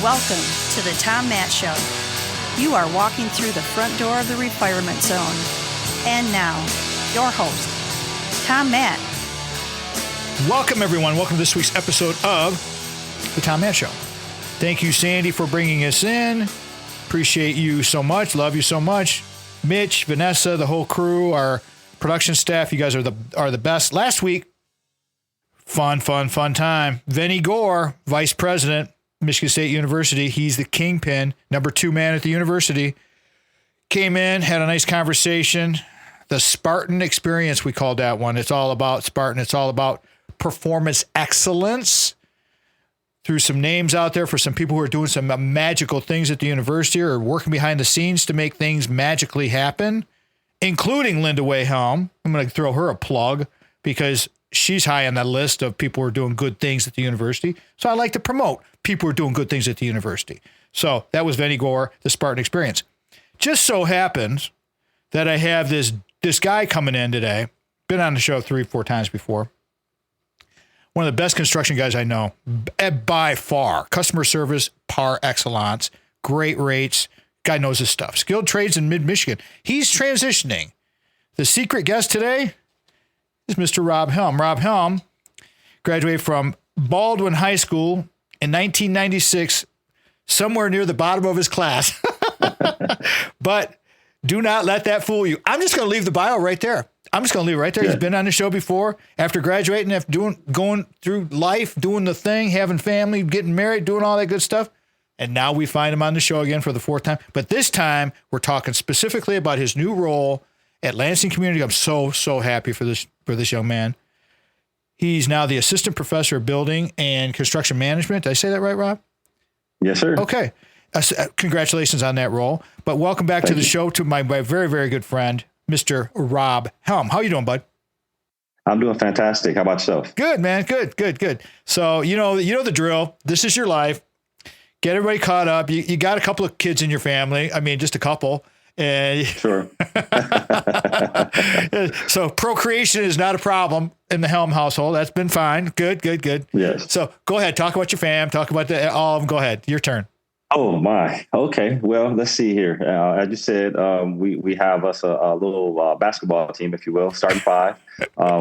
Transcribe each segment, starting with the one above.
Welcome to the Tom Matt Show. You are walking through the front door of the refirement zone. And now, your host, Tom Matt. Welcome, everyone. Welcome to this week's episode of the Tom Matt Show. Thank you, Sandy, for bringing us in. Appreciate you so much. Love you so much. Mitch, Vanessa, the whole crew, our production staff, you guys are the best. Last week, fun time. Vinny Gore, Vice President, Michigan State University. He's the kingpin, number 2 man at the university. Came in, had a nice conversation. The Spartan experience, we called that one. It's all about Spartan. It's all about performance excellence. Threw some names out there for some people who are doing some magical things at the university or working behind the scenes to make things magically happen, including Linda Helm. I'm going to throw her a plug because she's high on that list of people who are doing good things at the university. So I like to promote people who are doing good things at the university. So that was Vinny Gore, the Spartan experience. Just so happens that I have this guy coming in today. Been on the show 3-4 times before. One of the best construction guys I know, by far. Customer service par excellence, great rates. Guy knows his stuff. Skilled trades in mid-Michigan. He's transitioning. The secret guest today is Mr. Rob Helm. Rob Helm graduated from Baldwin High School in 1996, somewhere near the bottom of his class. But do not let that fool you. I'm just going to leave the bio right there. Yeah. He's been on the show before. After graduating, after going through life, doing the thing, having family, getting married, doing all that good stuff. And now we find him on the show again for the 4th time. But this time, we're talking specifically about his new role at Lansing Community. I'm so happy for this young man. He's now the assistant professor of building and construction management. Did I say that right, Rob? Yes, sir. Okay. Congratulations on that role. But welcome back to the show to my very, very good friend, Mr. Rob Helm. How you doing, bud? I'm doing fantastic. How about yourself? Good, man. Good. So, you know the drill. This is your life. Get everybody caught up. You got a couple of kids in your family. I mean, just a couple. Sure. So procreation is not a problem in the Helm household. That's been fine. Good. Yes. So go ahead. Talk about your fam. Talk about all of them. Go ahead. Your turn. Oh, my. Okay. Well, let's see here. As you said, we have us a little basketball team, if you will, starting 5.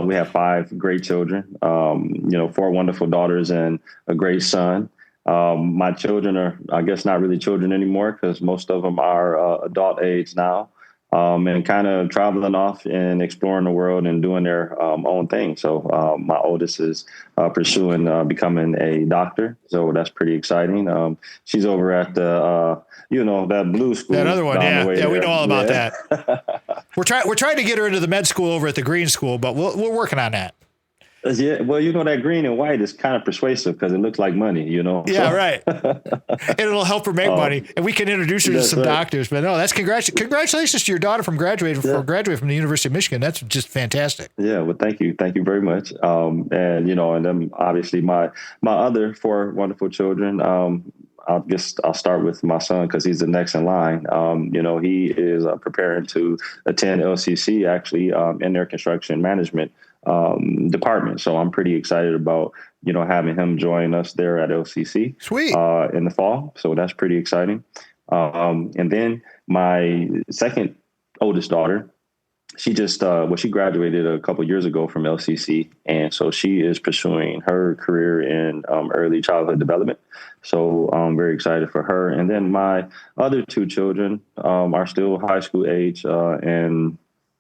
We have 5 great children, 4 wonderful daughters and a great son. My children are, I guess, not really children anymore because most of them are adult age now and kind of traveling off and exploring the world and doing their own thing. So my oldest is pursuing becoming a doctor. So that's pretty exciting. She's over at the, that blue school. That other one. Yeah, we know all about that. We're trying to get her into the med school over at the green school, but we're working on that. Yeah, well, that green and white is kind of persuasive because it looks like money, Yeah, so. Right. And it'll help her make money, and we can introduce her to some doctors. But no, that's congratulations to your daughter from graduating from the University of Michigan. That's just fantastic. Yeah, well, thank you very much. And then obviously my other 4 wonderful children. I'll start with my son because he's the next in line. He is preparing to attend LCC actually in their construction management department. So I'm pretty excited about, having him join us there at LCC. Sweet. In the fall. So that's pretty exciting. And then my second oldest daughter, she just, she graduated a couple years ago from LCC. And so she is pursuing her career in early childhood development. So I'm very excited for her. And then my other 2 children are still high school age and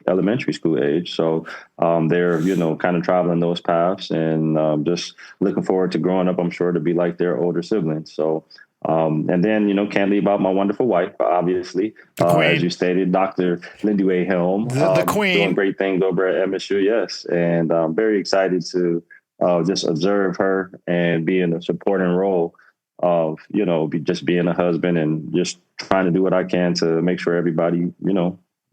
elementary school age. So they're, kind of traveling those paths and just looking forward to growing up, I'm sure, to be like their older siblings. So, and then, can't leave out my wonderful wife, obviously, as you stated, Dr. Lindy Helm, the queen, doing great things over at MSU. Yes. And I'm very excited to just observe her and be in a supporting role of, just being a husband and just trying to do what I can to make sure everybody,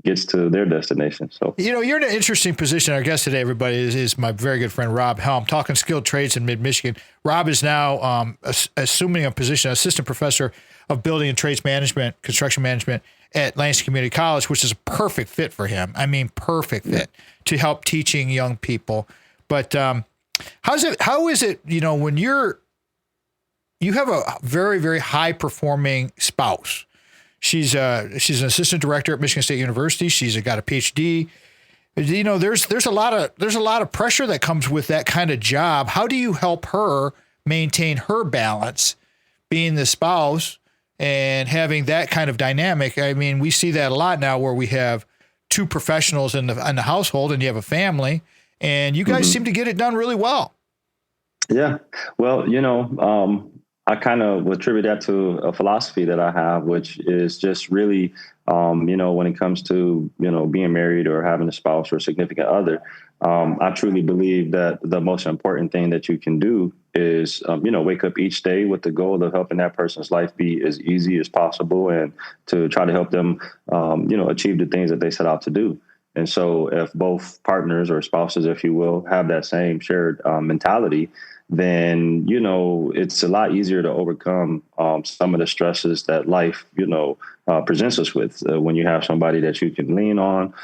gets to their destination. So, you're in an interesting position. Our guest today, everybody, is my very good friend, Rob Helm, talking skilled trades in mid-Michigan. Rob is now assuming a position, assistant professor of building and trades management, construction management at Lansing Community College, which is a perfect fit for him. I mean, perfect fit to help teaching young people. But how is it, when you're you have a very, very high performing spouse. She's an assistant director at Michigan State University. She's got a PhD. You know, there's a lot of pressure that comes with that kind of job. How do you help her maintain her balance, being the spouse and having that kind of dynamic? I mean, we see that a lot now where we have two professionals in the household and you have a family, and you guys seem to get it done really well. Yeah. Well, you know, I kind of attribute that to a philosophy that I have, which is just really, you know, when it comes to, you know, being married or having a spouse or a significant other, I truly believe that the most important thing that you can do is, you know, wake up each day with the goal of helping that person's life be as easy as possible and to try to help them, you know, achieve the things that they set out to do. And so if both partners or spouses, if you will, have that same shared mentality, then, you know, it's a lot easier to overcome some of the stresses that life, you know, presents us with when you have somebody that you can lean on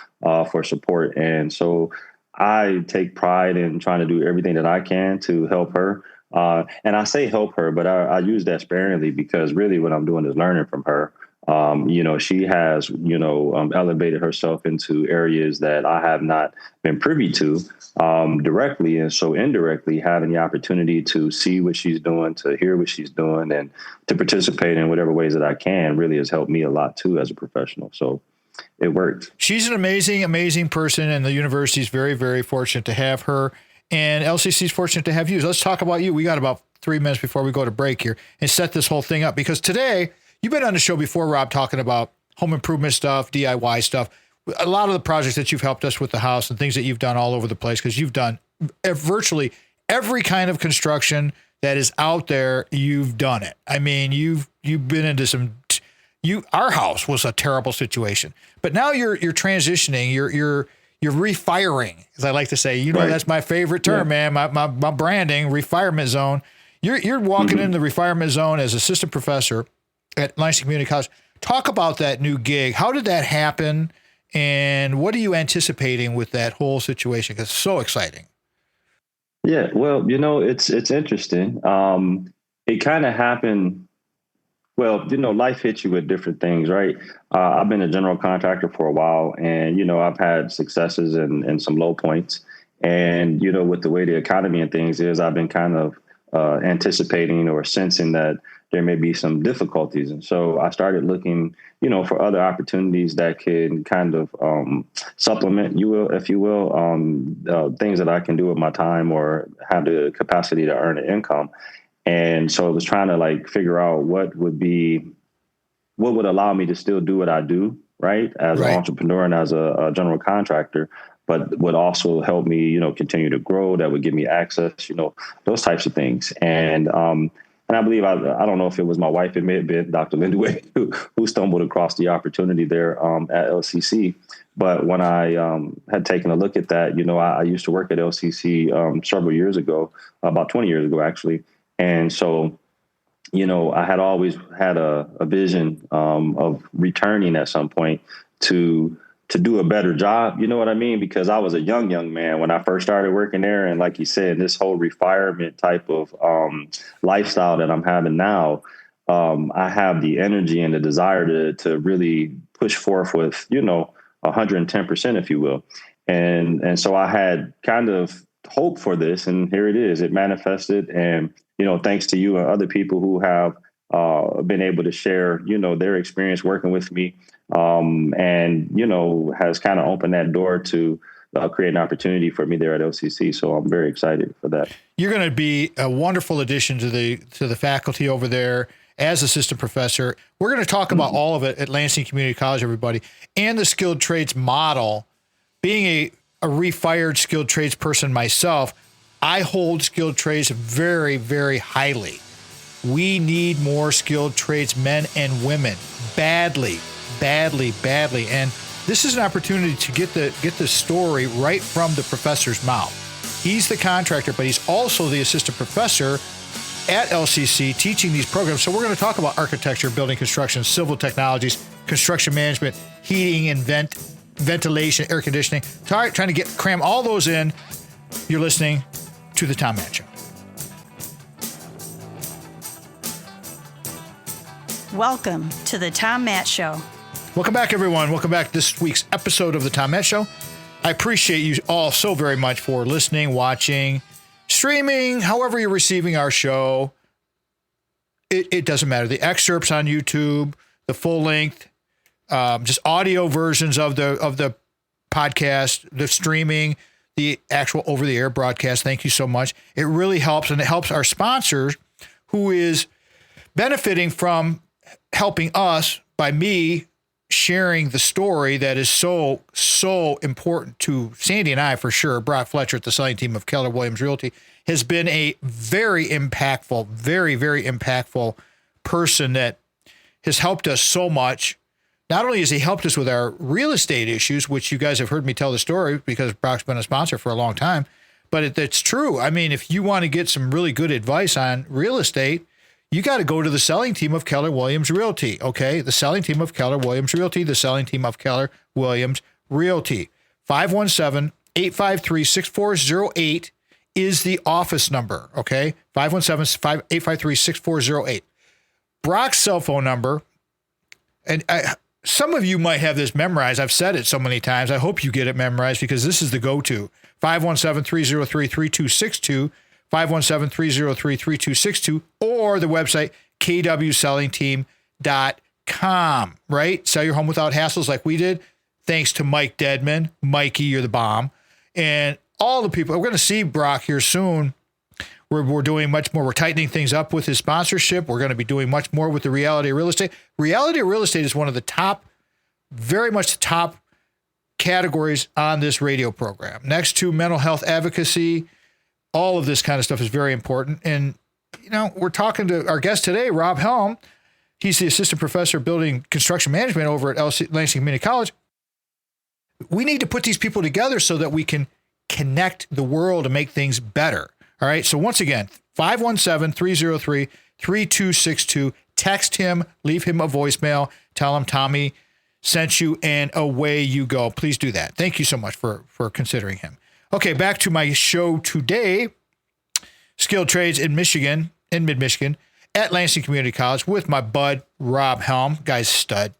for support. And so I take pride in trying to do everything that I can to help her. And I say help her, but I use that sparingly because really what I'm doing is learning from her. You know, she has, you know, elevated herself into areas that I have not been privy to directly. And so indirectly having the opportunity to see what she's doing, to hear what she's doing, and to participate in whatever ways that I can really has helped me a lot, too, as a professional. So it worked. She's an amazing, amazing person, and the university is very, very fortunate to have her. And LCC is fortunate to have you. So let's talk about you. We got about 3 minutes before we go to break here and set this whole thing up, because today, you've been on the show before, Rob, talking about home improvement stuff, DIY stuff, a lot of the projects that you've helped us with the house and things that you've done all over the place, because you've done virtually every kind of construction that is out there. You've done it. I mean, you've been into some. Our house was a terrible situation, but now you're transitioning. You're refiring, as I like to say. You know, That's my favorite term, man. My branding, refirement zone. You're walking in the refirement zone as assistant professor at Lansing Community College. Talk about that new gig. How did that happen? And what are you anticipating with that whole situation? Because it's so exciting. Yeah, well, you know, it's interesting. It kind of happened. Well, you know, life hits you with different things, right? I've been a general contractor for a while, and, you know, I've had successes and some low points. And, you know, with the way the economy and things is, I've been kind of anticipating or sensing that there may be some difficulties. And so I started looking, you know, for other opportunities that can kind of supplement, if you will, things that I can do with my time or have the capacity to earn an income. And so I was trying to like figure out what would allow me to still do what I do, right, as an entrepreneur and as a general contractor, but would also help me, you know, continue to grow, that would give me access, you know, those types of things. And I believe, I don't know if it was my wife, it may have been Dr. Linda Wade, who stumbled across the opportunity there at LCC. But when I had taken a look at that, you know, I used to work at LCC several years ago, about 20 years ago, actually. And so, you know, I had always had a vision of returning at some point to do a better job. You know what I mean? Because I was a young man when I first started working there. And like you said, this whole refirement type of lifestyle that I'm having now, I have the energy and the desire to really push forth with, you know, 110%, if you will. And so I had kind of hoped for this, and here it is. It manifested. And, you know, thanks to you and other people who have been able to share, you know, their experience working with me, and, you know, has kind of opened that door to create an opportunity for me there at LCC. So I'm very excited for that. You're going to be a wonderful addition to the faculty over there as assistant professor. We're going to talk about all of it at Lansing Community College, everybody, and the skilled trades model. Being a refired skilled trades person myself, I hold skilled trades very, very highly. We need more skilled trades men and women badly. And this is an opportunity to get the story right from the professor's mouth. He's the contractor, but he's also the assistant professor at LCC teaching these programs. So we're going to talk about architecture, building construction, civil technologies, construction management, heating and ventilation, air conditioning, trying to cram all those in. You're listening to The Tom Matt Show. Welcome to the Tom Matt Show. Welcome back, everyone. Welcome back to this week's episode of the Tom Matt Show. I appreciate you all so very much for listening, watching, streaming, however you're receiving our show. It doesn't matter. The excerpts on YouTube, the full length, just audio versions of the podcast, the streaming, the actual over-the-air broadcast. Thank you so much. It really helps, and it helps our sponsor, who is benefiting from helping us by me sharing the story that is so important to Sandy and I, for sure. Brock Fletcher at the selling team of Keller Williams Realty has been a very impactful, very, very impactful person that has helped us so much. Not only has he helped us with our real estate issues, which you guys have heard me tell the story because Brock's been a sponsor for a long time, but it's true. I mean, if you want to get some really good advice on real estate, you got to go to the selling team of Keller Williams Realty, okay? The selling team of Keller Williams Realty, the selling team of Keller Williams Realty. 517-853-6408 is the office number, okay? 517-853-6408. Brock's cell phone number, and some of you might have this memorized. I've said it so many times. I hope you get it memorized because this is the go-to. 517-303-3262, 517-303-3262, or the website kwsellingteam.com, right? Sell your home without hassles like we did. Thanks to Mike Dedman. Mikey, you're the bomb. And all the people. We're going to see Brock here soon. We're doing much more. We're tightening things up with his sponsorship. We're going to be doing much more with the Reality of Real Estate. Reality of Real Estate is one of the top, very much the top categories on this radio program. Next to mental health advocacy, all of this kind of stuff is very important. And, you know, we're talking to our guest today, Rob Helm. He's the assistant professor of building construction management over at Lansing Community College. We need to put these people together so that we can connect the world and make things better. All right. So once again, 517-303-3262. Text him, leave him a voicemail, tell him Tommy sent you, and away you go. Please do that. Thank you so much for considering him. Okay, back to my show today. Skilled trades in Michigan, in mid-Michigan, at Lansing Community College with my bud, Rob Helm. Guy's stud.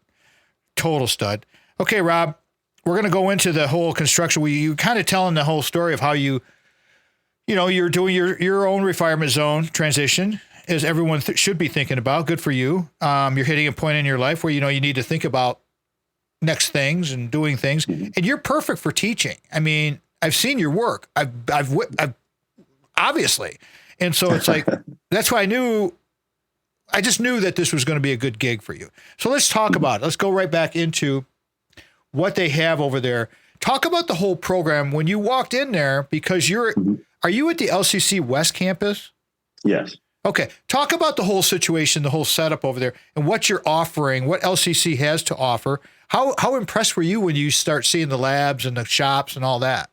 Total stud. Okay, Rob, we're going to go into the whole construction. You kind of telling the whole story of how you're doing your own refinement zone transition, as everyone should be thinking about. Good for you. You're hitting a point in your life where, you need to think about next things and doing things. And you're perfect for teaching. I mean, I've seen your work. I've obviously. And so it's like, that's why I just knew that this was going to be a good gig for you. So let's talk about it. Let's go right back into what they have over there. Talk about the whole program when you walked in there, because are you at the LCC West Campus? Yes. Okay. Talk about the whole situation, the whole setup over there, and what you're offering, what LCC has to offer. How impressed were you when you start seeing the labs and the shops and all that?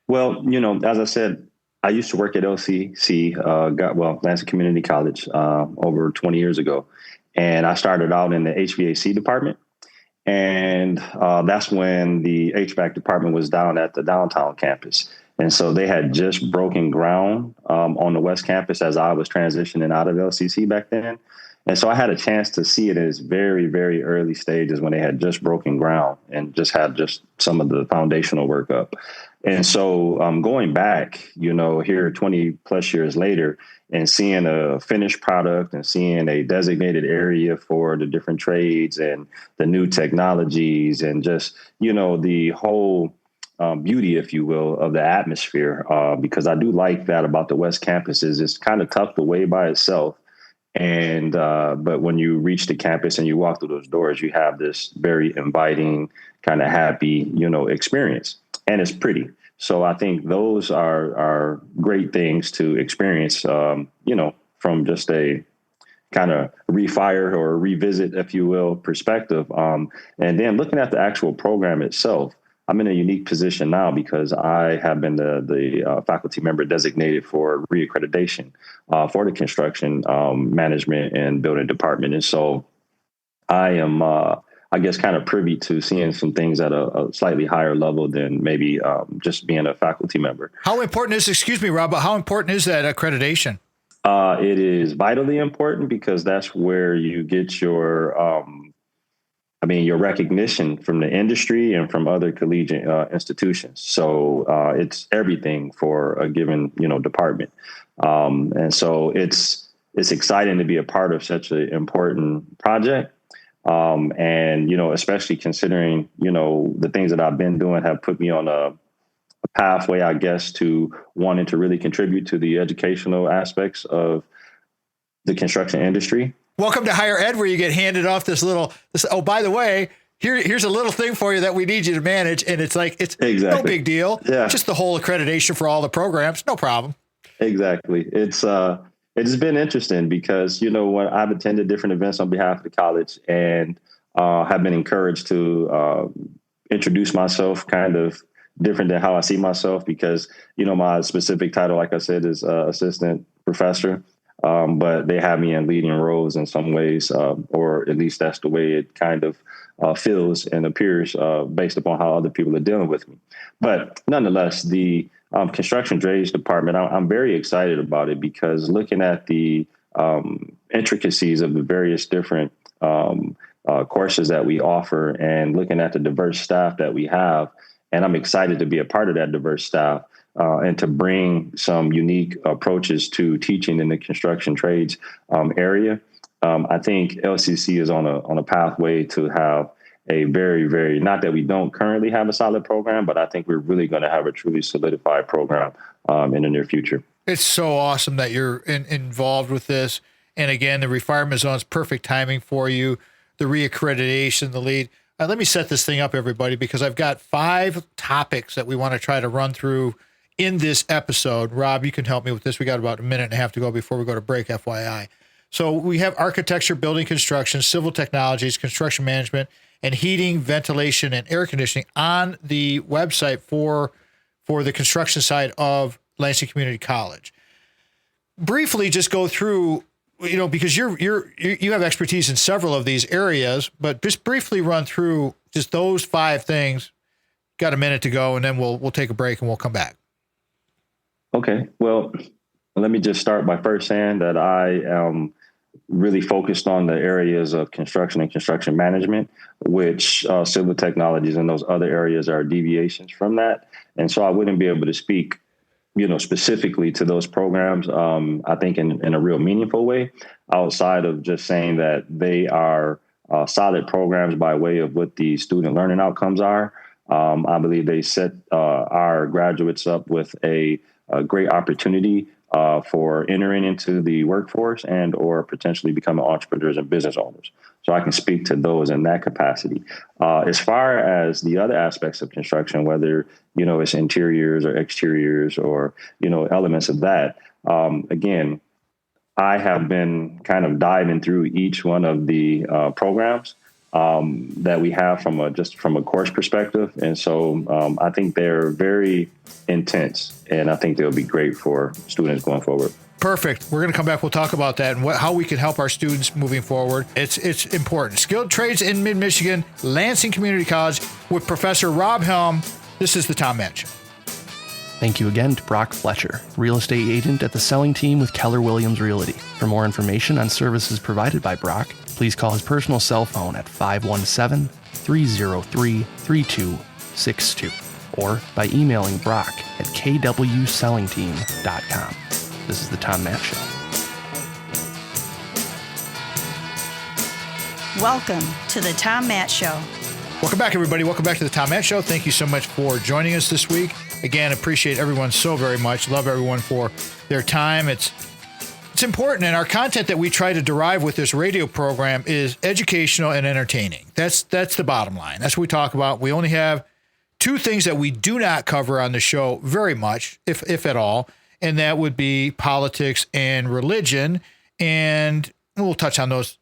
Well, as I said, I used to work at LCC, Lansing Community College, over 20 years ago. And I started out in the HVAC department. And that's when the HVAC department was down at the downtown campus. And so they had just broken ground on the West Campus as I was transitioning out of LCC back then. And so I had a chance to see it in its very, very early stages when they had just broken ground and just had just some of the foundational work up. And so going back, here 20 plus years later and seeing a finished product and seeing a designated area for the different trades and the new technologies and just, the whole beauty, if you will, of the atmosphere, because I do like that about the West Campus is it's kind of tucked away by itself. And but when you reach the campus and you walk through those doors, you have this very inviting, kind of happy, experience. And it's pretty. So I think those are great things to experience, from just a kind of refire or revisit, if you will, perspective. And then looking at the actual program itself, I'm in a unique position now because I have been the faculty member designated for reaccreditation for the construction management and building department. And so I am, I guess, kind of privy to seeing some things at a slightly higher level than maybe just being a faculty member. How important is, excuse me, Rob, but how important is that accreditation? It is vitally important because that's where you get your recognition from the industry and from other collegiate institutions. So it's everything for a given, department. And so it's exciting to be a part of such an important project. And, especially considering, the things that I've been doing have put me on a pathway, I guess, to wanting to really contribute to the educational aspects of the construction industry. Welcome to higher ed, where you get handed off this, oh, by the way, here's a little thing for you that we need you to manage. And it's like, it's no big deal. Yeah. Just the whole accreditation for all the programs. No problem. Exactly. It's been interesting because, when I've attended different events on behalf of the college and have been encouraged to introduce myself kind of different than how I see myself because, my specific title, like I said, is assistant professor. But they have me in leading roles in some ways, or at least that's the way it kind of feels and appears based upon how other people are dealing with me. But nonetheless, the construction drainage department, I'm very excited about it because looking at the intricacies of the various different courses that we offer and looking at the diverse staff that we have, and I'm excited to be a part of that diverse staff. And to bring some unique approaches to teaching in the construction trades area. I think LCC is on a pathway to have a very, very, not that we don't currently have a solid program, but I think we're really going to have a truly solidified program in the near future. It's so awesome that you're involved with this. And again, the refinement zone's perfect timing for you, the reaccreditation, the lead. Let me set this thing up, everybody, because I've got 5 topics that we want to try to run through in this episode. Rob, you can help me with this. We got about a minute and a half to go before we go to break, FYI. So we have architecture, building construction, civil technologies, construction management, and heating, ventilation, and air conditioning on the website for the construction side of Lansing Community College. Briefly, just go through, because you have expertise in several of these areas, but just briefly run through just those 5 things. Got a minute to go, and then we'll take a break and we'll come back. Okay. Well, let me just start by first saying that I am really focused on the areas of construction and construction management, which civil technologies and those other areas are deviations from that. And so I wouldn't be able to speak, specifically to those programs, I think in a real meaningful way, outside of just saying that they are solid programs by way of what the student learning outcomes are. I believe they set our graduates up with a great opportunity for entering into the workforce and or potentially becoming entrepreneurs and business owners. So I can speak to those in that capacity. As far as the other aspects of construction, whether, it's interiors or exteriors or, elements of that, again, I have been kind of diving through each one of the programs that we have from a course perspective. And so I think they're very intense, and I think they'll be great for students going forward. Perfect. We're going to come back. We'll talk about that and how we can help our students moving forward. It's important. Skilled Trades in Mid-Michigan, Lansing Community College with Professor Rob Helm. This is the Tom Matt Show. Thank you again to Brock Fletcher, real estate agent at the selling team with Keller Williams Realty. For more information on services provided by Brock, please call his personal cell phone at 517-303-3262 or by emailing Brock at kwsellingteam.com. This is the Tom Matt Show. Welcome to the Tom Matt Show. Welcome back, everybody. Welcome back to the Tom Matt Show. Thank you so much for joining us this week. Again, appreciate everyone so very much. Love everyone for their time. It's important, and our content that we try to derive with this radio program is educational and entertaining. That's the bottom line. That's what we talk about. We only have 2 things that we do not cover on the show very much, if at all, and that would be politics and religion, and we'll touch on those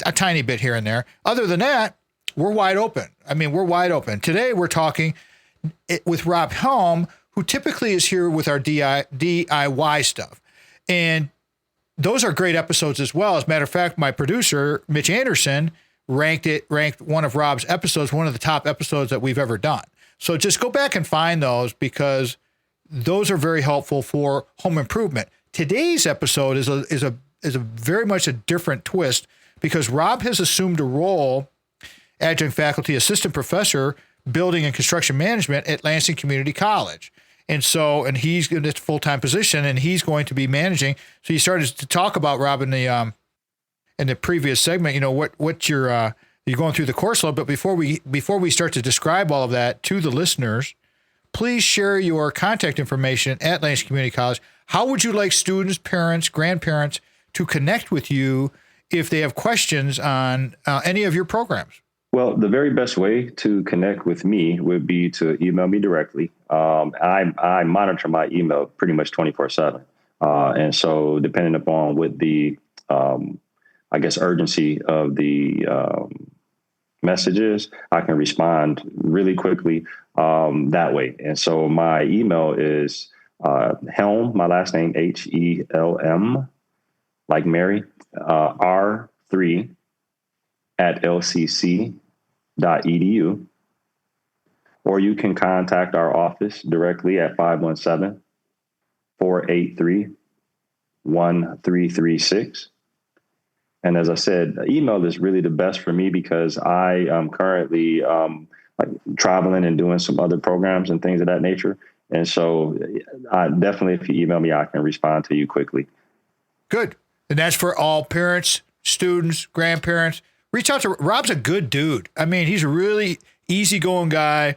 a tiny bit here and there. Other than that, we're wide open. We're wide open. Today, we're talking with Rob Helm, who typically is here with our DIY stuff. And those are great episodes as well. As a matter of fact, my producer, Mitch Anderson, ranked one of Rob's episodes, one of the top episodes that we've ever done. So just go back and find those because those are very helpful for home improvement. today's episode is a very much a different twist because Rob has assumed a role, adjunct faculty assistant professor, building and construction management at Lansing Community College. And he's in this full-time position and he's going to be managing. So you started to talk about, Rob, in the previous segment, what you're going through the course load. But before we start to describe all of that to the listeners, please share your contact information at Lansing Community College. How would you like students, parents, grandparents to connect with you if they have questions on any of your programs? Well, the very best way to connect with me would be to email me directly. I monitor my email pretty much 24/7. And so depending upon what the, urgency of the messages, I can respond really quickly that way. And so my email is Helm, my last name, HELM, like Mary, R3 at lcc.edu, or you can contact our office directly at 517-483-1336. And as I said, email is really the best for me because I am currently traveling and doing some other programs and things of that nature. And so I definitely, if you email me, I can respond to you quickly. Good. And that's for all parents, students, grandparents. Reach out to Rob's a good dude. I mean, he's a really easygoing guy.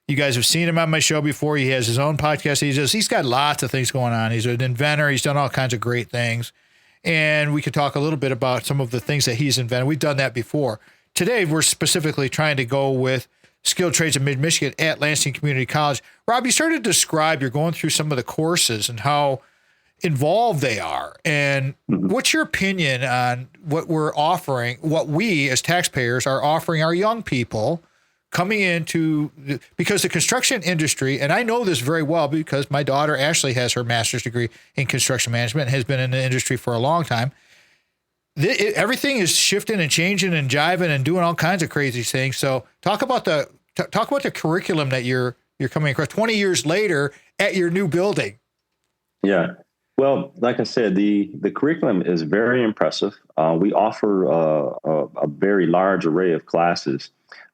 You guys have seen him on my show before. He has his own podcast. He's got lots of things going on. He's an inventor. He's done all kinds of great things. And we could talk a little bit about some of the things that he's invented. We've done that before. Today, we're specifically trying to go with skilled trades in Mid-Michigan at Lansing Community College. Rob, you started to describe, you're going through some of the courses and how involved they are. And what's your opinion on what we're offering, what we as taxpayers are offering our young people coming into, because the construction industry, and I know this very well because my daughter Ashley has her master's degree in construction management and has been in the industry for a long time. Everything is shifting and changing and jiving and doing all kinds of crazy things. So talk about the curriculum that you're coming across 20 years later at your new building. Yeah. Well, like I said, the curriculum is very impressive. We offer a very large array of classes,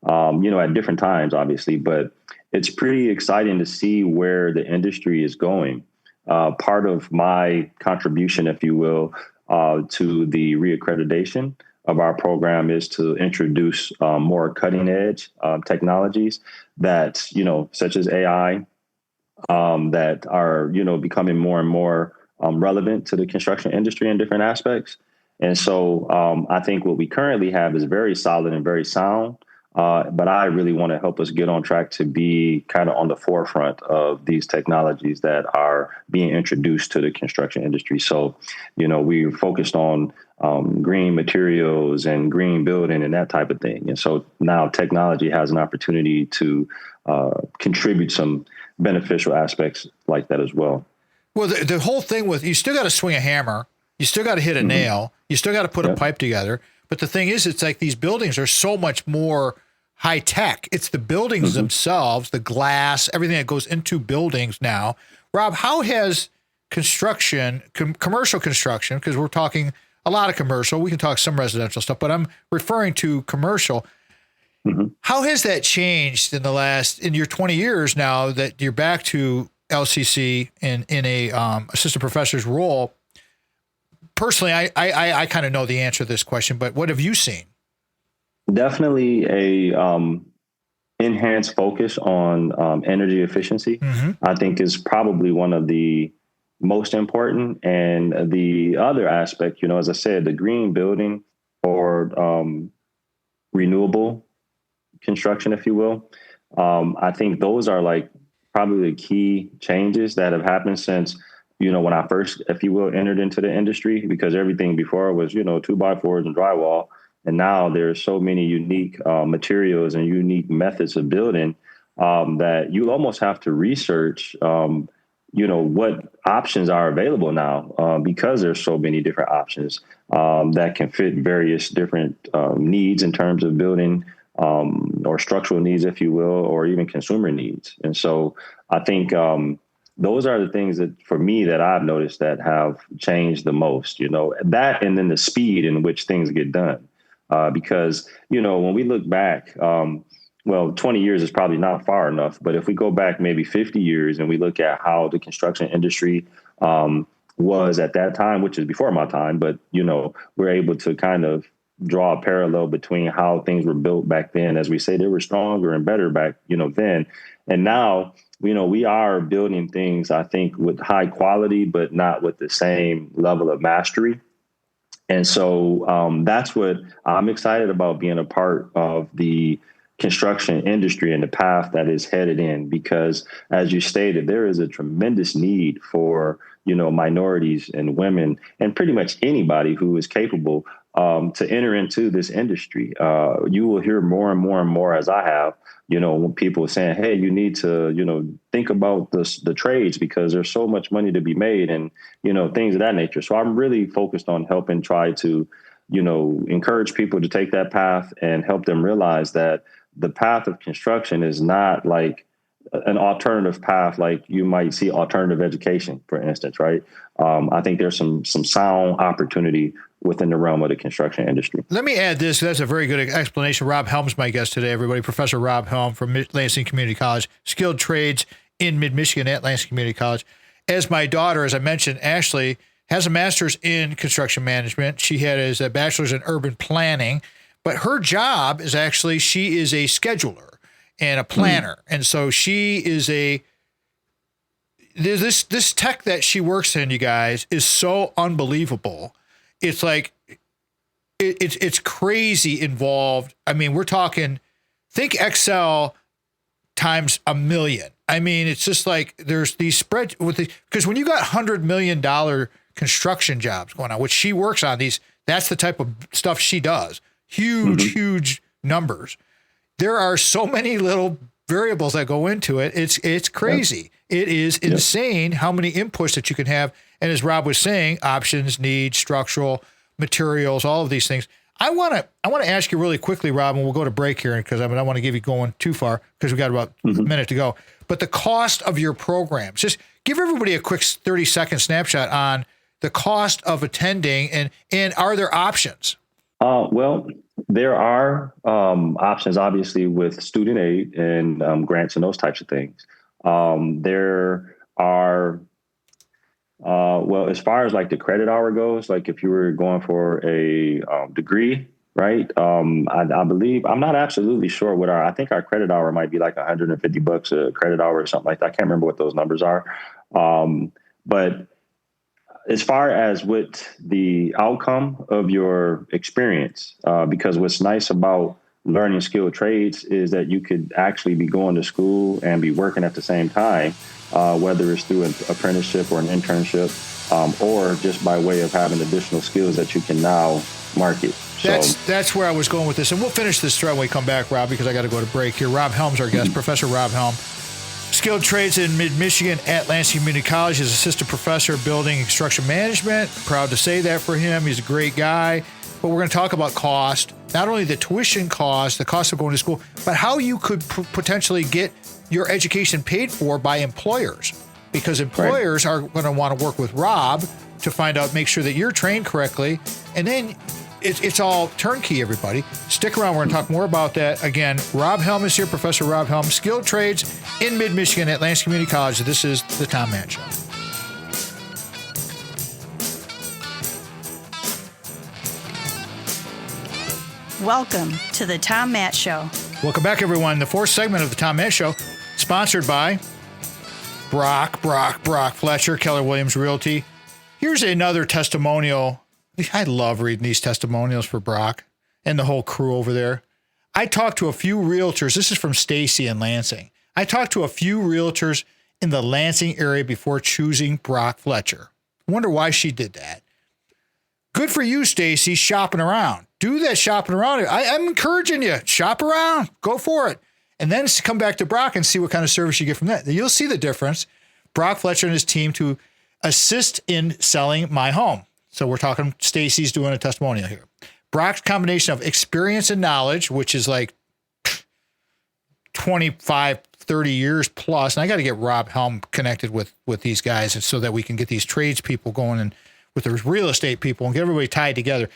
at different times, obviously, but it's pretty exciting to see where the industry is going. Part of my contribution, if you will, to the reaccreditation of our program is to introduce more cutting edge technologies that, such as AI, that are, becoming more and more relevant to the construction industry in different aspects. And so I think what we currently have is very solid and very sound. But I really want to help us get on track to be kind of on the forefront of these technologies that are being introduced to the construction industry. So, we're focused on green materials and green building and that type of thing. And so now technology has an opportunity to contribute some beneficial aspects like that as well. Well, the whole thing with, you still got to swing a hammer, you still got to hit a nail, you still got to put a pipe together. But the thing is, it's like these buildings are so much more high tech. It's the buildings themselves, the glass, everything that goes into buildings now. Rob, how has construction, commercial construction, because we're talking a lot of commercial, we can talk some residential stuff, but I'm referring to commercial. How has that changed in your 20 years now that you're back to LCC in a assistant professor's role? Personally, I kind of know the answer to this question, but what have you seen? Definitely a enhanced focus on energy efficiency. I think is probably one of the most important. And the other aspect, as I said, the green building or renewable construction, if you will. I think those are like probably the key changes that have happened since, when I first, if you will, entered into the industry, because everything before was, 2x4s and drywall. And now there's so many unique materials and unique methods of building that you almost have to research, what options are available now because there's so many different options that can fit various different needs in terms of building or structural needs, if you will, or even consumer needs. And so I think those are the things that, for me, that I've noticed that have changed the most, that, and then the speed in which things get done. Because, when we look back, 20 years is probably not far enough, but if we go back maybe 50 years and we look at how the construction industry was at that time, which is before my time, but, we're able to kind of draw a parallel between how things were built back then. As we say, they were stronger and better back, then. And now, we are building things, I think, with high quality, but not with the same level of mastery. And so that's what I'm excited about, being a part of the construction industry and the path that is headed in, because, as you stated, there is a tremendous need for, minorities and women and pretty much anybody who is capable to enter into this industry. You will hear more and more and more, as I have, when people are saying, hey, you need to, think about the trades, because there's so much money to be made and, things of that nature. So I'm really focused on helping try to, encourage people to take that path and help them realize that the path of construction is not like an alternative path, like you might see alternative education, for instance, right? I think there's some sound opportunity within the realm of the construction industry. Let me add this. That's a very good explanation. Rob Helm's my guest today, everybody. Professor Rob Helm from Lansing Community College, skilled trades in mid-Michigan at Lansing Community College. As my daughter, as I mentioned, Ashley, has a master's in construction management. She has a bachelor's in urban planning, but her job is actually, she is a scheduler and a planner. And so she is this tech that she works in, you guys, is so unbelievable. It's like, it's crazy involved. I mean, we're talking, think Excel times a million. I mean, it's just like there's these spread with because when you got $100 million construction jobs going on, which she works on that's the type of stuff she does. Huge numbers. There are so many little variables that go into it. It's crazy. It is insane how many inputs that you can have. And as Rob was saying, options, needs, structural, materials, all of these things. I want to ask you really quickly, Rob, and we'll go to break here because I don't want to give you going too far because we got about a minute to go. But the cost of your programs, just give everybody a quick 30-second snapshot on the cost of attending and are there options? Well, there are options, obviously, with student aid and grants and those types of things. There are, as far as like the credit hour goes, like if you were going for a degree, right? I believe, I'm not absolutely sure I think our credit hour might be like $150 a credit hour or something like that. I can't remember what those numbers are. But as far as what the outcome of your experience, because what's nice about learning skilled trades is that you could actually be going to school and be working at the same time, whether it's through an apprenticeship or an internship, or just by way of having additional skills that you can now market. That's where I was going with this. And we'll finish this thread when we come back, Rob, because I got to go to break here. Rob Helm's our guest, Professor Rob Helm. Skilled trades in mid-Michigan at Lansing Community College. He's assistant professor of building and construction management. Proud to say that for him. He's a great guy. But we're going to talk about cost, not only the tuition cost, the cost of going to school, but how you could potentially get your education paid for by employers. Because employers are going to want to work with Rob to find out, make sure that you're trained correctly. And then it's all turnkey, everybody. Stick around. We're going to talk more about that. Again, Rob Helm is here, Professor Rob Helm, skilled trades in mid-Michigan at Lansing Community College. This is the Tom Matt Show. Welcome to the Tom Matt Show. Welcome back, everyone. The fourth segment of the Tom Matt Show, sponsored by Brock Fletcher, Keller Williams Realty. Here's another testimonial. I love reading these testimonials for Brock and the whole crew over there. I talked to a few realtors. This is from Stacy in Lansing. I talked to a few realtors in the Lansing area before choosing Brock Fletcher. I wonder why she did that. Good for you, Stacy, shopping around. Do that shopping around. I'm encouraging you. Shop around. Go for it. And then come back to Brock and see what kind of service you get from that. You'll see the difference. Brock Fletcher and his team to assist in selling my home. So we're talking, Stacy's doing a testimonial here. Brock's combination of experience and knowledge, which is like 25, 30 years plus. And I got to get Rob Helm connected with these guys so that we can get these tradespeople going and with the real estate people and get everybody tied together.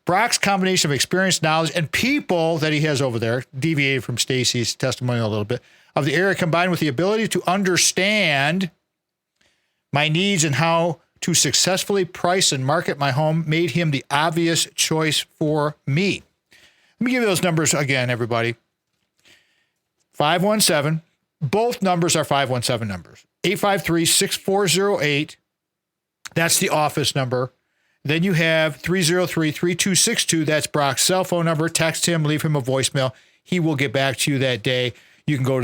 Brock's combination of experience, knowledge, and people that he has over there, deviated from Stacy's testimony a little bit, of the area, combined with the ability to understand my needs and how to successfully price and market my home, made him the obvious choice for me. Let me give you those numbers again, everybody. 517. Both numbers are 517 numbers. 853-6408. That's the office number. Then you have 303-3262. That's Brock's cell phone number. Text him, leave him a voicemail. He will get back to you that day. You can go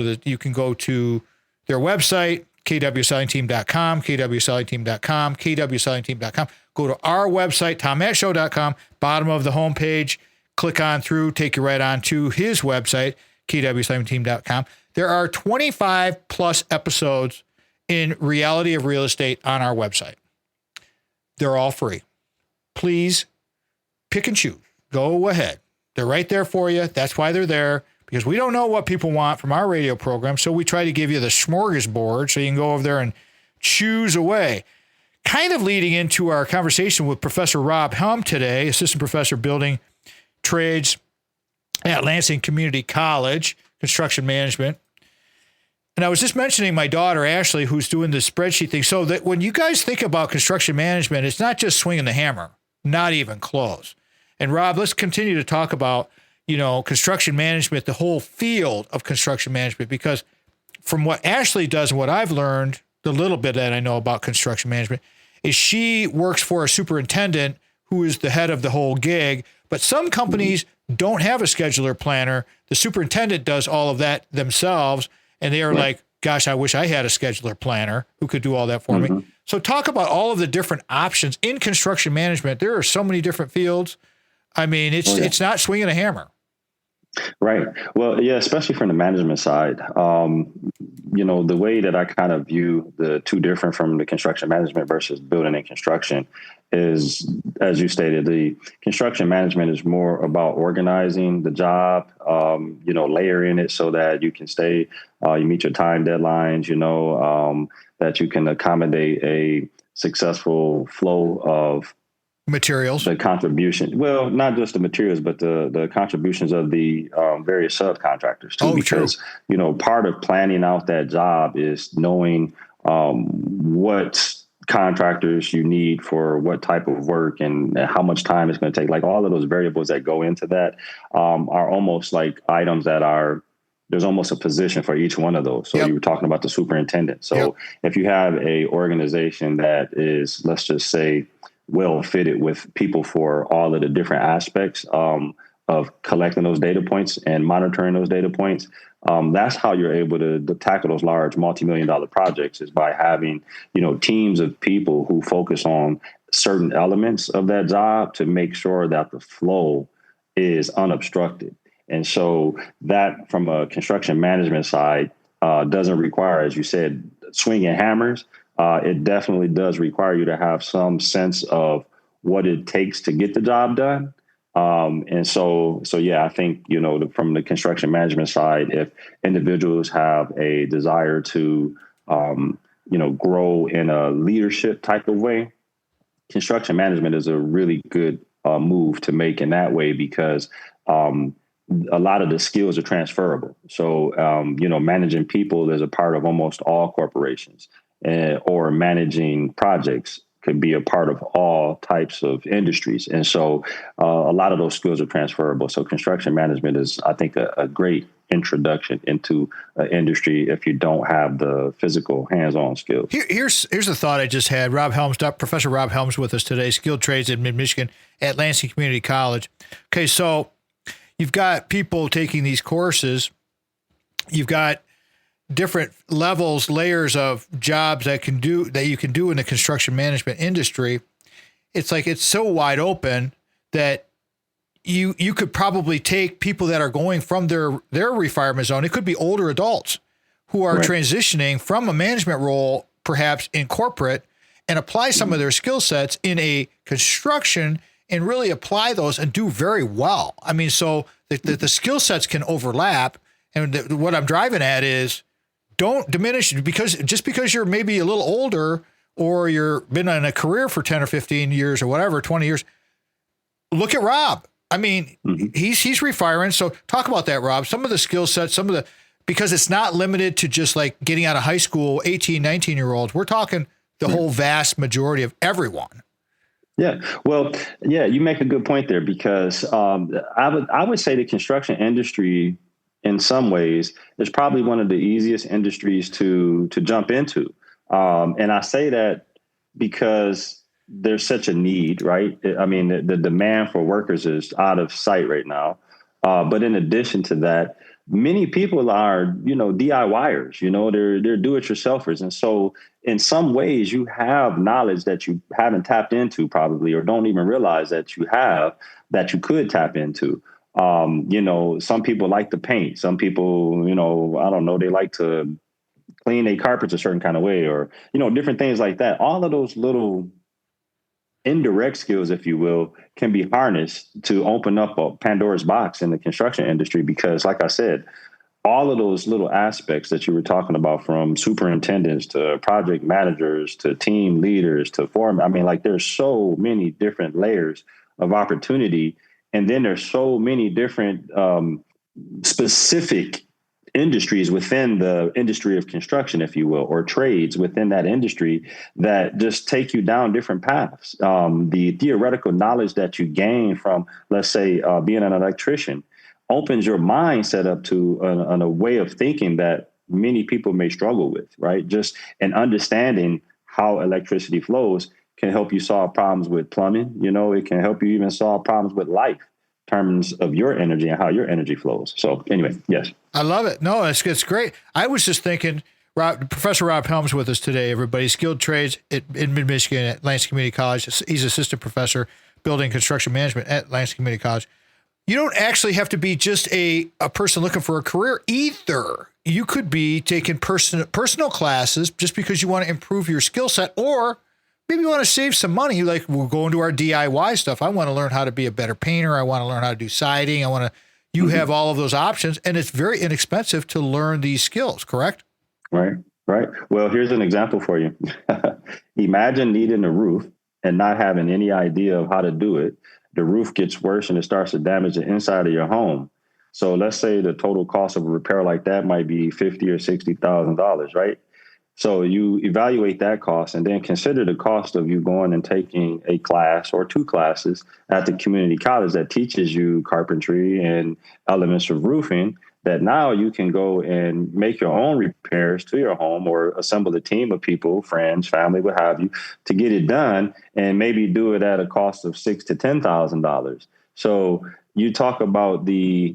to their website, kwsellingteam.com, kwsellingteam.com, kwsellingteam.com. Go to our website, tommattshow.com, bottom of the homepage. Click on through, take you right on to his website, kwsellingteam.com. There are 25 plus episodes in Reality of Real Estate on our website. They're all free. Please pick and choose. Go ahead. They're right there for you. That's why they're there, because we don't know what people want from our radio program. So we try to give you the smorgasbord so you can go over there and choose away. Kind of leading into our conversation with Professor Rob Helm today, Assistant Professor Building Trades at Lansing Community College, Construction Management. And I was just mentioning my daughter, Ashley, who's doing the spreadsheet thing. So that when you guys think about construction management, it's not just swinging the hammer, not even close. And Rob, let's continue to talk about, construction management, the whole field of construction management, because from what Ashley does and what I've learned, the little bit that I know about construction management, is she works for a superintendent who is the head of the whole gig. But some companies don't have a scheduler planner. The superintendent does all of that themselves. And they are like, gosh, I wish I had a scheduler planner who could do all that for me. So talk about all of the different options in construction management. There are so many different fields. I mean, it's not swinging a hammer. Right. Well, yeah, especially from the management side. The way that I kind of view the two different from the construction management versus building and construction is, as you stated, the construction management is more about organizing the job, layering it so that you can stay, you meet your time deadlines, that you can accommodate a successful flow of materials, the contribution. Well, not just the materials, but the contributions of the various subcontractors too. Because, part of planning out that job is knowing what contractors you need for what type of work and how much time it's going to take. Like all of those variables that go into that are almost like items that there's almost a position for each one of those. So you were talking about the superintendent. So if you have a organization that is, let's just say, well fitted with people for all of the different aspects of collecting those data points and monitoring those data points, that's how you're able to tackle those large multi-million-dollar projects, is by having, teams of people who focus on certain elements of that job to make sure that the flow is unobstructed. And so that, from a construction management side, doesn't require, as you said, swinging hammers. It definitely does require you to have some sense of what it takes to get the job done. And so I think, from the construction management side, if individuals have a desire to, grow in a leadership type of way, construction management is a really good move to make in that way, because a lot of the skills are transferable. So, managing people is a part of almost all corporations. Or managing projects could be a part of all types of industries. And so a lot of those skills are transferable. So construction management is, I think, a great introduction into an industry if you don't have the physical hands-on skills. Here's a thought I just had. Professor Rob Helm's with us today, skilled trades in Mid-Michigan at Lansing Community College. Okay, so you've got people taking these courses. You've got different layers of jobs that you can do in the construction management industry. It's like, it's so wide open that you could probably take people that are going from their refinement zone. It could be older adults who are transitioning from a management role, perhaps in corporate, and apply some of their skill sets in a construction and really apply those and do very well. I mean, so the skill sets can overlap. And what I'm driving at is don't diminish because you're maybe a little older or you're been in a career for 10 or 15 years or whatever, 20 years. Look at Rob. I mean, he's refiring. So talk about that, Rob. Some of the skill sets, because it's not limited to just like getting out of high school, 18, 19-year-olds. We're talking the whole vast majority of everyone. Yeah. Well, yeah, you make a good point there because I would say the construction industry in some ways is probably one of the easiest industries to jump into. And I say that because there's such a need, right? I mean, the demand for workers is out of sight right now. But in addition to that, many people are, DIYers, they're do-it-yourselfers. And so in some ways you have knowledge that you haven't tapped into probably, or don't even realize that you have, that you could tap into. Some people like to paint. Some people, I don't know, they like to clean their carpets a certain kind of way, or, different things like that. All of those little indirect skills, if you will, can be harnessed to open up a Pandora's box in the construction industry. Because like I said, all of those little aspects that you were talking about, from superintendents to project managers to team leaders to foremen, I mean, like there's so many different layers of opportunity. And then there's so many different specific industries within the industry of construction, if you will, or trades within that industry that just take you down different paths. The theoretical knowledge that you gain from, let's say, being an electrician opens your mindset up to a way of thinking that many people may struggle with, right? Just an understanding how electricity flows can help you solve problems with plumbing. It can help you even solve problems with life in terms of your energy and how your energy flows. So anyway, yes. I love it. No, it's great. I was just thinking, Professor Rob Helm's with us today, everybody. Skilled trades in mid-Michigan at Lansing Community College. He's assistant professor, building construction management at Lansing Community College. You don't actually have to be just a person looking for a career either. You could be taking personal classes just because you want to improve your skill set, or maybe you want to save some money. Like we'll go into our DIY stuff. I want to learn how to be a better painter. I want to learn how to do siding. You have all of those options, and it's very inexpensive to learn these skills, correct? Right. Well, here's an example for you. Imagine needing a roof and not having any idea of how to do it. The roof gets worse and it starts to damage the inside of your home. So let's say the total cost of a repair like that might be $50,000 or $60,000, right? So you evaluate that cost and then consider the cost of you going and taking a class or two classes at the community college that teaches you carpentry and elements of roofing, that now you can go and make your own repairs to your home or assemble a team of people, friends, family, what have you, to get it done and maybe do it at a cost of $6,000 to $10,000. So you talk about the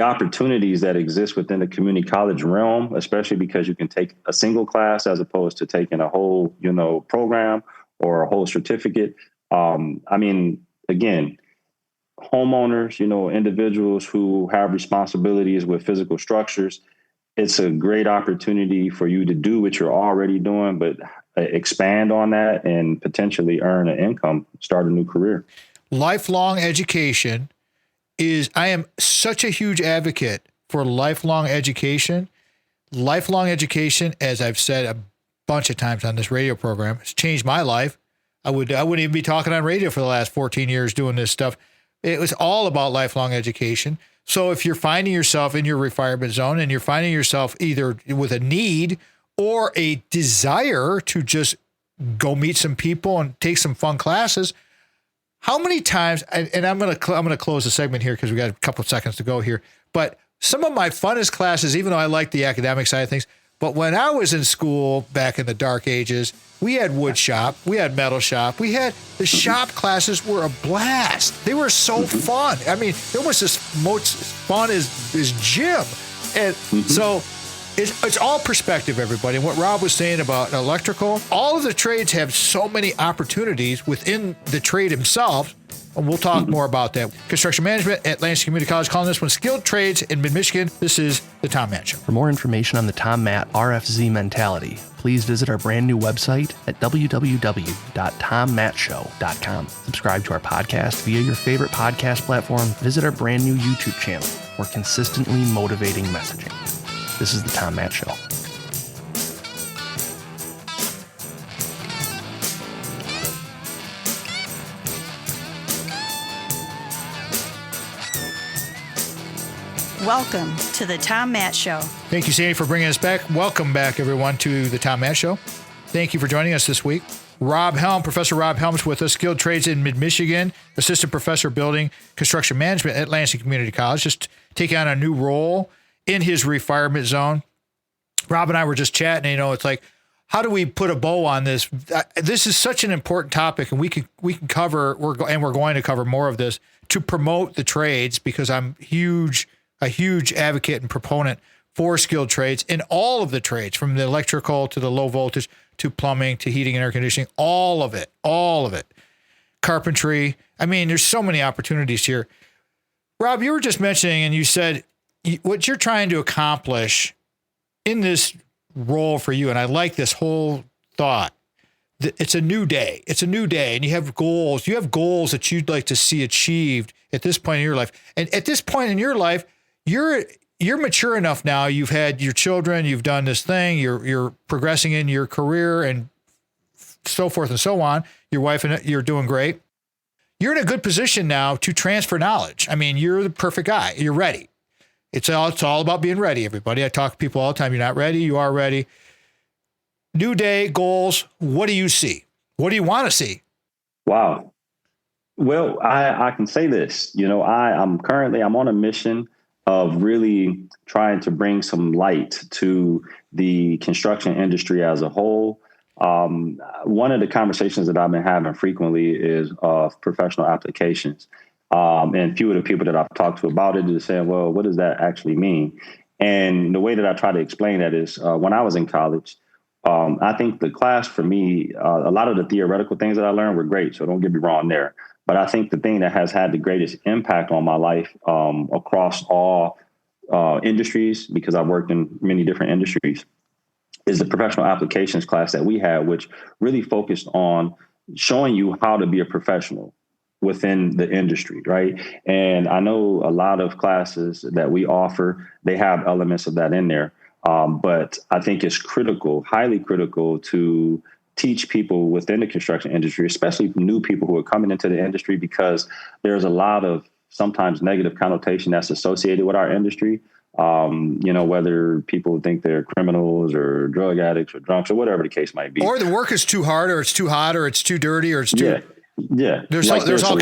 opportunities that exist within the community college realm, especially because you can take a single class as opposed to taking a whole, program or a whole certificate. Again, homeowners, individuals who have responsibilities with physical structures, it's a great opportunity for you to do what you're already doing, but expand on that and potentially earn an income, start a new career. Lifelong education I am such a huge advocate for lifelong education. Lifelong education, as I've said a bunch of times on this radio program, has changed my life. I wouldn't even be talking on radio for the last 14 years doing this stuff. It was all about lifelong education. So if you're finding yourself in your refinement zone and you're finding yourself either with a need or a desire to just go meet some people and take some fun classes, how many times, and I'm going to close the segment here because we got a couple of seconds to go here, but some of my funnest classes, even though I like the academic side of things, but when I was in school back in the dark ages, we had wood shop, we had metal shop, we had the shop classes were a blast. They were so fun. I mean, they were as much fun as gym. And so it's all perspective, everybody. And what Rob was saying about electrical, all of the trades have so many opportunities within the trade himself. And we'll talk more about that. Construction management at Lansing Community College, calling this one Skilled Trades in Mid-Michigan. This is the Tom Matt Show. For more information on the Tom Matt RFZ mentality, please visit our brand new website at www.tommattshow.com. Subscribe to our podcast via your favorite podcast platform. Visit our brand new YouTube channel. for consistently motivating messaging. This is the Tom Matt Show. Welcome to the Tom Matt Show. Thank you, Sandy, for bringing us back. Welcome back, everyone, to the Tom Matt Show. Thank you for joining us this week. Rob Helm, Professor Rob Helm's with us, skilled trades in Mid-Michigan, assistant professor building construction management at Lansing Community College, just taking on a new role in his refinement zone. Rob and I were just chatting, it's like, how do we put a bow on this? This is such an important topic, and we can cover, we're going to cover more of this to promote the trades, because I'm a huge advocate and proponent for skilled trades in all of the trades, from the electrical to the low voltage to plumbing to heating and air conditioning, all of it. Carpentry. I mean, there's so many opportunities here. Rob, you were just mentioning, and you said what you're trying to accomplish in this role for you, and I like this whole thought. It's a new day. It's a new day, and you have goals. You have goals that you'd like to see achieved at this point in your life. And at this point in your life, you're mature enough now. You've had your children. You've done this thing. You're progressing in your career and so forth and so on. Your wife and you're doing great. You're in a good position now to transfer knowledge. I mean, you're the perfect guy. You're ready. It's all about being ready, everybody. I talk to people all the time. You're not ready. You are ready. New day, goals. What do you see? What do you want to see? Wow. Well, I can say this. I'm on a mission of really trying to bring some light to the construction industry as a whole. One of the conversations that I've been having frequently is of professional applications. And few of the people that I've talked to about it is saying, well, what does that actually mean? And the way that I try to explain that is when I was in college, I think the class for me, a lot of the theoretical things that I learned were great. So don't get me wrong there. But I think the thing that has had the greatest impact on my life across all industries, because I've worked in many different industries, is the professional applications class that we had, which really focused on showing you how to be a professional within the industry, right? And I know a lot of classes that we offer, they have elements of that in there. But I think it's critical, highly critical, to teach people within the construction industry, especially new people who are coming into the industry, because there's a lot of sometimes negative connotation that's associated with our industry. Whether people think they're criminals or drug addicts or drunks or whatever the case might be. Or the work is too hard, or it's too hot, or it's too dirty, or it's too... Yeah. There's all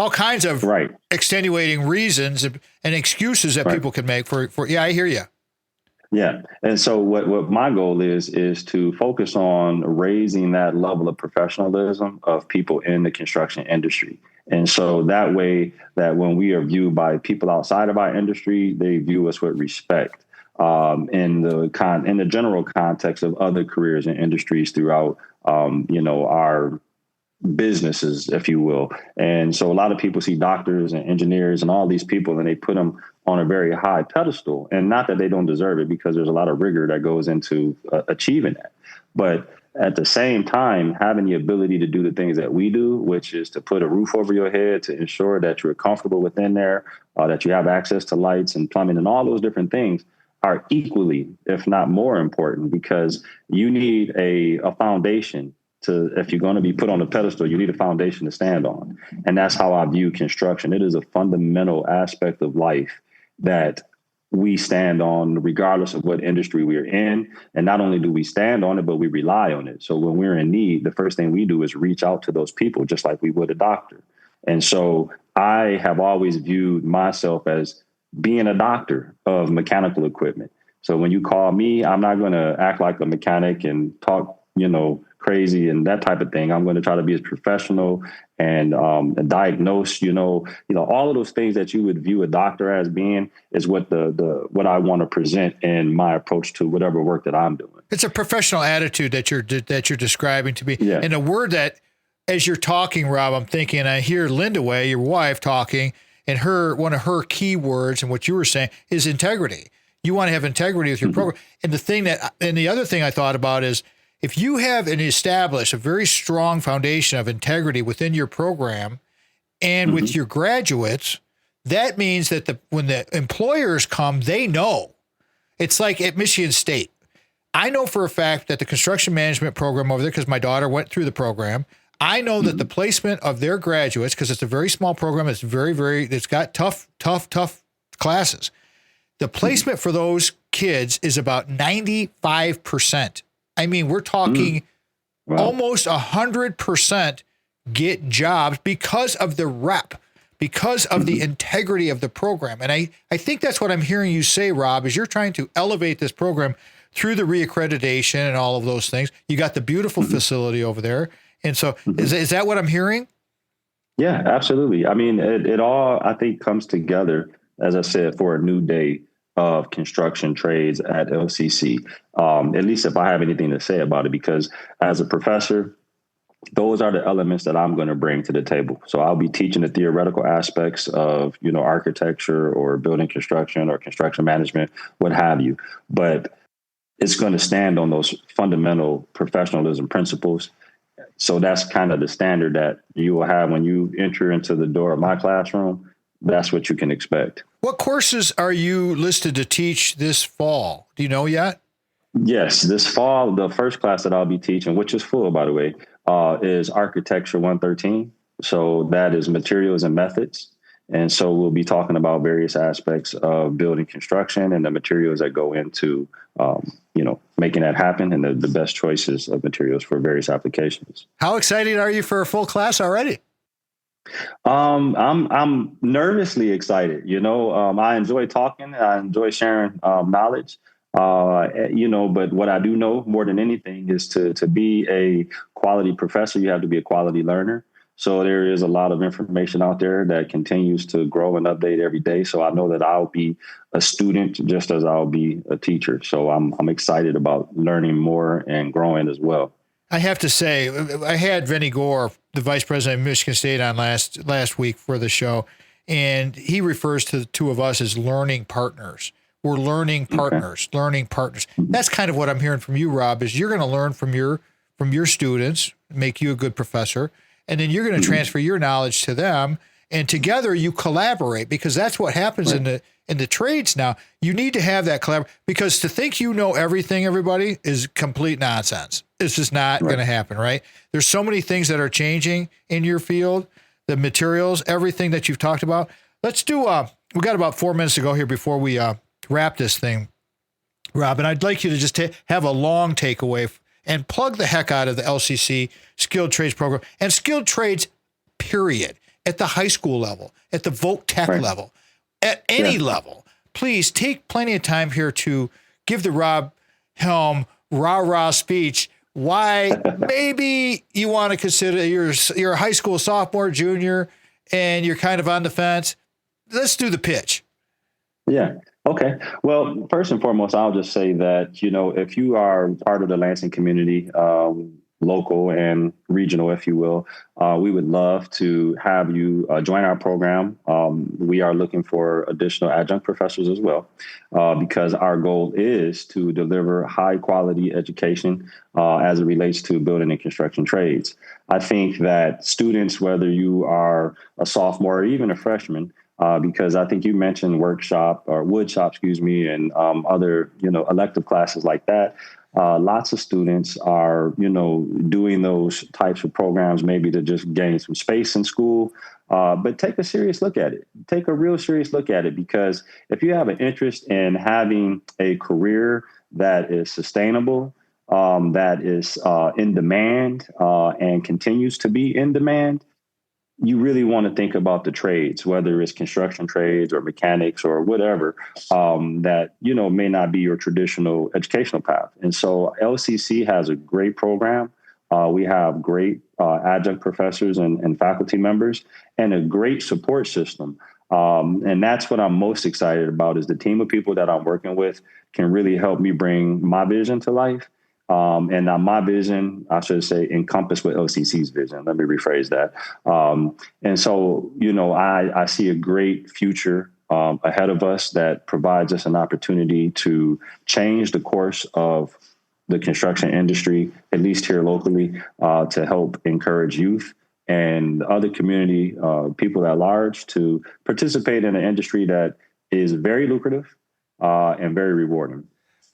kinds of right. extenuating reasons and excuses that people can make for I hear you. Yeah. And so what my goal is to focus on raising that level of professionalism of people in the construction industry. And so that way that when we are viewed by people outside of our industry, they view us with respect in the general context of other careers and industries throughout, our businesses, if you will. And so a lot of people see doctors and engineers and all these people, and they put them on a very high pedestal. And not that they don't deserve it, because there's a lot of rigor that goes into achieving that. But at the same time, having the ability to do the things that we do, which is to put a roof over your head, to ensure that you're comfortable within there, that you have access to lights and plumbing and all those different things, are equally, if not more important, because you need a foundation if you're going to be put on a pedestal, you need a foundation to stand on. And that's how I view construction. It is a fundamental aspect of life that we stand on regardless of what industry we're in. And not only do we stand on it, but we rely on it. So when we're in need, the first thing we do is reach out to those people, just like we would a doctor. And so I have always viewed myself as being a doctor of mechanical equipment. So when you call me, I'm not going to act like a mechanic and talk, crazy and that type of thing. I'm going to try to be as professional and diagnose, all of those things that you would view a doctor as being is what what I want to present in my approach to whatever work that I'm doing. It's a professional attitude that you're describing to me. Yeah. And a word that, as you're talking, Rob, I'm thinking, I hear Linda Way, your wife, talking, and one of her key words and what you were saying is integrity. You want to have integrity with your program. And the other thing I thought about is, if you have established a very strong foundation of integrity within your program and with your graduates, that means that when the employers come, they know. It's like at Michigan State. I know for a fact that the construction management program over there, because my daughter went through the program, I know that the placement of their graduates, because it's a very small program, it's it's got tough classes. The placement for those kids is about 95%. I mean, we're talking almost 100% get jobs because of the rep, because of the integrity of the program. And I think that's what I'm hearing you say, Rob, is you're trying to elevate this program through the reaccreditation and all of those things. You got the beautiful facility over there. And so is that what I'm hearing? Yeah, absolutely. I mean, it all, I think, comes together, as I said, for a new day of construction trades at LCC. At least if I have anything to say about it, because as a professor, those are the elements that I'm going to bring to the table. So I'll be teaching the theoretical aspects of, architecture or building construction or construction management, what have you. But it's going to stand on those fundamental professionalism principles. So that's kind of the standard that you will have when you enter into the door of my classroom. That's what you can expect. What courses are you listed to teach this fall? Do you know yet? Yes, this fall, the first class that I'll be teaching, which is full, by the way, is Architecture 113. So that is materials and methods. And so we'll be talking about various aspects of building construction and the materials that go into, making that happen, and the best choices of materials for various applications. How excited are you for a full class already? I'm nervously excited. I enjoy talking. I enjoy sharing knowledge. But what I do know more than anything is to be a quality professor, you have to be a quality learner. So there is a lot of information out there that continues to grow and update every day. So I know that I'll be a student just as I'll be a teacher. So I'm excited about learning more and growing as well. I have to say, I had Vinny Gore, the vice president of Michigan State, on last week for the show, and he refers to the two of us as learning partners. We're learning partners, learning partners. That's kind of what I'm hearing from you, Rob, is you're going to learn from your students, make you a good professor, and then you're going to transfer your knowledge to them, and together you collaborate, because that's what happens in the trades now. You need to have that collaboration, because to think you know everything, everybody, is complete nonsense. It's just not going to happen, right? There's so many things that are changing in your field, the materials, everything that you've talked about. Let's do, we got about 4 minutes to go here before we wrap this thing, Rob, and I'd like you to just have a long takeaway and plug the heck out of the LCC Skilled Trades program and Skilled Trades, period, at the high school level, at the Voc Tech level, at any level. Please take plenty of time here to give the Rob Helm rah-rah speech why maybe you want to consider you're a high school sophomore, junior, and you're kind of on the fence. Let's do the pitch. Yeah. Okay. Well, first and foremost, I'll just say that, if you are part of the Lansing community, local and regional, if you will, we would love to have you join our program. We are looking for additional adjunct professors as well, because our goal is to deliver high quality education as it relates to building and construction trades. I think that students, whether you are a sophomore or even a freshman, because I think you mentioned wood shop, and other, elective classes like that. Lots of students are, doing those types of programs, maybe to just gain some space in school. But take a serious look at it. Take a real serious look at it, because if you have an interest in having a career that is sustainable, that is in demand and continues to be in demand, you really want to think about the trades, whether it's construction trades or mechanics or whatever, that, may not be your traditional educational path. And so LCC has a great program. We have great adjunct professors and faculty members and a great support system. And that's what I'm most excited about, is the team of people that I'm working with can really help me bring my vision to life. And my vision, I should say, encompass with LCC's vision. Let me rephrase that. And so, I see a great future ahead of us that provides us an opportunity to change the course of the construction industry, at least here locally, to help encourage youth and other community people at large to participate in an industry that is very lucrative and very rewarding.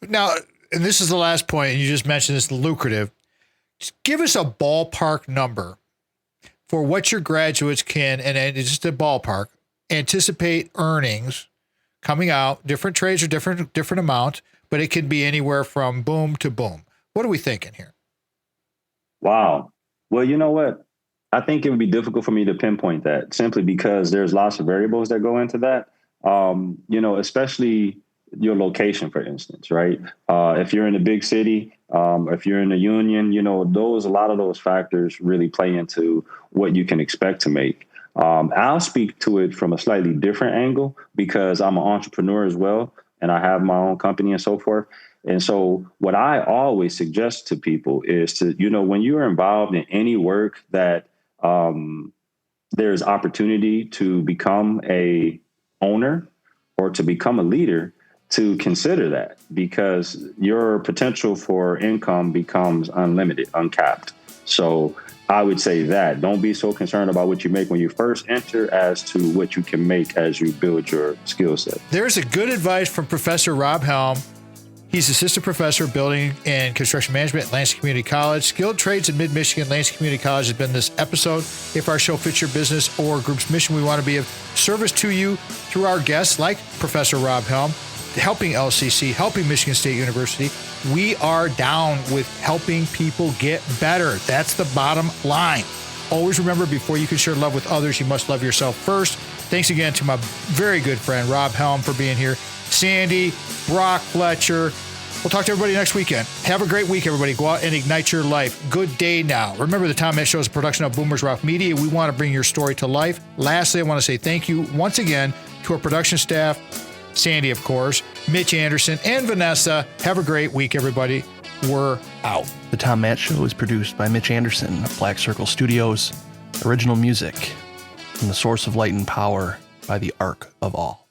Now, and this is the last point, and you just mentioned this, lucrative. Just give us a ballpark number for what your graduates can, and it's just a ballpark, anticipate earnings coming out. Different trades are different amount, but it can be anywhere from boom to boom. What are we thinking here? Wow. Well, you know what? I think it would be difficult for me to pinpoint that simply because there's lots of variables that go into that. Especially your location, for instance, right? If you're in a big city, if you're in a union, a lot of those factors really play into what you can expect to make. I'll speak to it from a slightly different angle because I'm an entrepreneur as well, and I have my own company and so forth. And so what I always suggest to people is to, when you're involved in any work that there's opportunity to become a owner or to become a leader, to consider that, because your potential for income becomes unlimited, uncapped. So I would say that don't be so concerned about what you make when you first enter as to what you can make as you build your skill set. There's a good advice from Professor Rob Helm. He's assistant professor of building and construction management at Lansing Community College. Skilled Trades in Mid-Michigan. Lansing Community College has been this episode. If our show fits your business or group's mission, we want to be of service to you through our guests like Professor Rob Helm, helping LCC, helping Michigan State University. We are down with helping people get better. That's the bottom line. Always remember, before you can share love with others, you must love yourself first. Thanks again to my very good friend, Rob Helm, for being here. Sandy, Brock Fletcher. We'll talk to everybody next weekend. Have a great week, everybody. Go out and ignite your life. Good day now. Remember, the Tom Matt Show is a production of Boomers Rock Media. We want to bring your story to life. Lastly, I want to say thank you once again to our production staff, Sandy, of course, Mitch Anderson, and Vanessa. Have a great week, everybody. We're out. The Tom Matt Show is produced by Mitch Anderson of Black Circle Studios. Original music from the Source of Light and Power by the Arc of All.